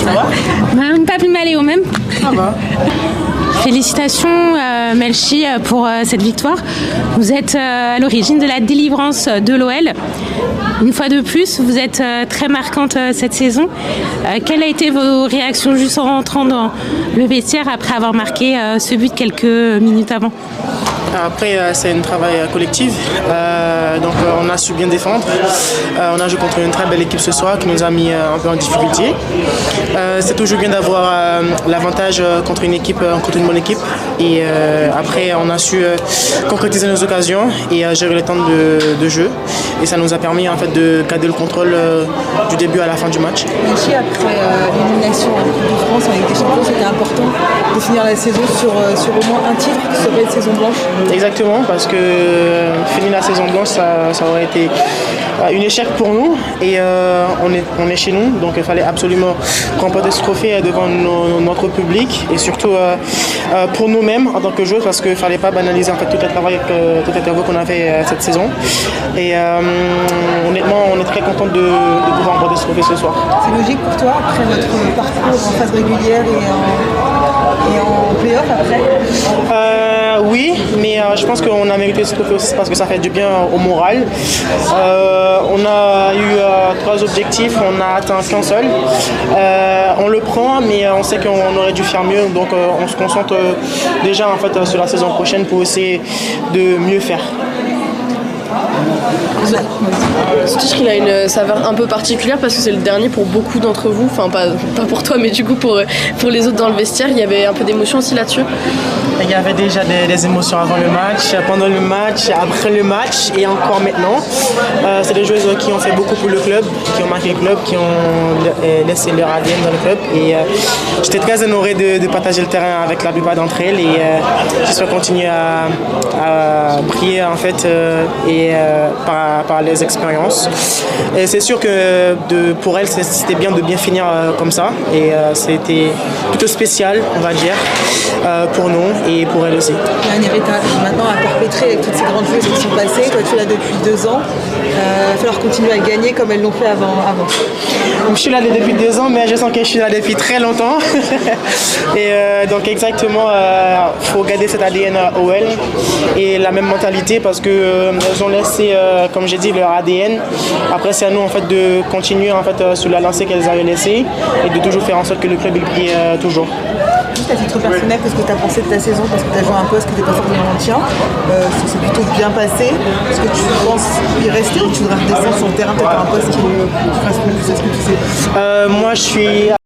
Ça va? Pas plus mal et au même. Ça va. Félicitations Melchi pour cette victoire. Vous êtes à l'origine de la délivrance de l'OL. Une fois de plus, vous êtes très marquante cette saison. Quelles a été vos réactions juste en rentrant dans le vestiaire après avoir marqué ce but quelques minutes avant? Après, c'est un travail collectif. Donc, on a su bien défendre. On a joué contre une très belle équipe ce soir qui nous a mis un peu en difficulté. C'est toujours bien d'avoir l'avantage contre une équipe, contre une bonne équipe. Et après, on a su concrétiser nos occasions et gérer le temps de jeu. Et ça nous a permis en fait de garder le contrôle du début à la fin du match. Après l'élimination en Coupe de France en Ligue des Champions, c'était important de finir la saison sur au moins un titre qui serait une saison blanche. Exactement, parce que finir la saison blanche, ça aurait été une échec pour nous. Et on est chez nous, donc il fallait absolument remporter ce trophée devant notre public et surtout pour nous-mêmes en tant que joueurs, parce qu'il ne fallait pas banaliser en fait tout le travail qu'on a fait cette saison. Et honnêtement, on est très content de pouvoir remporter ce trophée ce soir. C'est logique pour toi, après votre parcours en phase régulière et en play-off après? Oui, mais je pense qu'on a mérité ce trophée aussi parce que ça fait du bien au moral. On a eu 3 objectifs, on n'a atteint qu'un seul. On le prend, mais on sait qu'on aurait dû faire mieux, donc on se concentre déjà en fait sur la saison prochaine pour essayer de mieux faire. Ce titre, il a une saveur un peu particulière parce que c'est le dernier pour beaucoup d'entre vous, enfin pas pour toi mais du coup pour les autres dans le vestiaire. Il y avait un peu d'émotion aussi là-dessus. Il y avait déjà des émotions avant le match, pendant le match, après le match et encore maintenant. C'est des joueuses qui ont fait beaucoup pour le club, qui ont marqué le club, qui ont laissé leur ADN dans le club. Et j'étais très honoré de partager le terrain avec la plupart d'entre elles et j'espère continuer à briller en fait par les expériences. Et c'est sûr que pour elles, c'était bien de bien finir comme ça et c'était plutôt spécial, on va dire, pour nous et pour elles aussi. Il y a un héritage maintenant à perpétrer avec toutes ces grandes joueuses qui sont passées. Toi, tu es là depuis 2 ans. Il va falloir continuer à gagner comme elles l'ont fait avant. Je suis là depuis 2 ans, mais je sens que je suis là depuis très longtemps. Et donc exactement, faut garder cet ADN OL et la même mentalité parce que elles ont laissé, comme j'ai dit, leur ADN. Après, c'est à nous en fait de continuer en fait sur la lancée qu'elles avaient laissée et de toujours faire en sorte que le club il brille toujours. Juste à titre personnel, qu'est-ce que tu as pensé de ta saison? Parce que tu as joué un poste qui n'était pas forcément le tien. Ça s'est plutôt bien passé. Est-ce que tu penses y rester ou tu voudrais redescendre sur le terrain, peut-être un poste qui correspond plus à ce que tu sais? Moi, je suis